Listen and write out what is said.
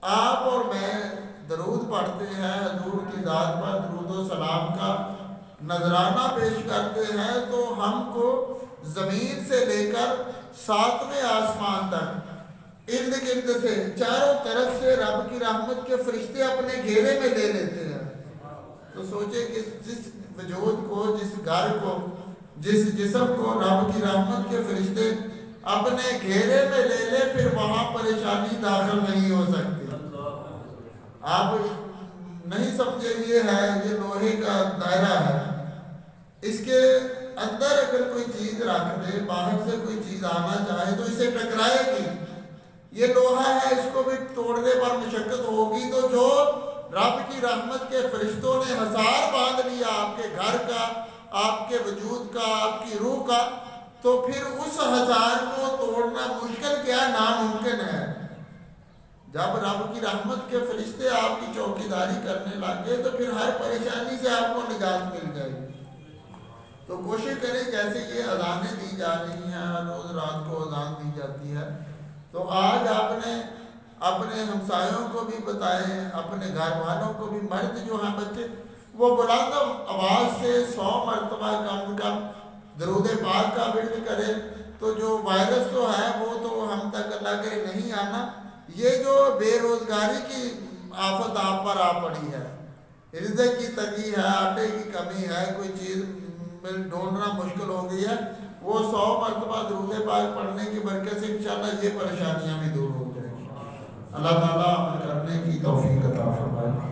آپ اور میں درود پڑھتے ہیں، حضور کی ذات پر درود و سلام کا نذرانہ پیش کرتے ہیں، تو ہم کو زمین سے لے کر 7ویں آسمان تک ارد گرد سے چاروں طرف سے رب کی رحمت کے فرشتے اپنے گھیرے میں لے لیتے ہیں۔ تو سوچے کہ جس وجود کو، جس گھر کو، جس جسم کو رب کی رحمت کے فرشتے اپنے گھیرے میں لے لے، پھر وہاں پریشانی داخل نہیں ہو سکتی۔ آپ نہیں سمجھے، یہ ہے، یہ لوہے کا دائرہ ہے، اس کے اندر اگر کوئی چیز رکھ دے، باہر سے کوئی چیز آنا چاہے تو اسے ٹکرائے گی۔ یہ لوہا ہے، اس کو بھی توڑنے پر مشقت ہوگی، تو جو رب کی رحمت کے فرشتوں نے حصار باندھ لیا آپ کے گھر کا، آپ کے وجود کا، آپ کی روح کا، تو پھر اس حصار کو توڑنا مشکل کیا، ناممکن ہے۔ جب رب کی رحمت کے فرشتے آپ کی چوکیداری کرنے لگے تو پھر ہر پریشانی سے آپ کو نجات مل جائے گی۔ تو کوشش کریں، جیسے یہ اذانیں دی جا رہی ہیں، ہر روز رات کو اذان دی جاتی ہے، تو آج آپ نے اپنے ہمسایوں کو بھی بتائیں، اپنے گھر والوں کو بھی، مرد جو ہیں بچے، وہ بلند آواز سے 100 مرتبہ کم کم درود پاک کا ورد کرے، تو جو وائرس تو ہے وہ تو ہم تک اللہ کرے نہیں آنا۔ یہ جو بے روزگاری کی آفت آپ پر آ پڑی ہے، رزق کی تنگی ہے، آٹے کی کمی ہے، کوئی چیز ڈھونڈنا مشکل ہو گئی ہے، وہ 100 مرتبہ درود پاک پڑھنے کی برکت سے انشاءاللہ یہ پریشانیاں بھی دور ہو جائیں گی۔ اللہ تعالیٰ عمل کرنے کی توفیق عطا فرمائے۔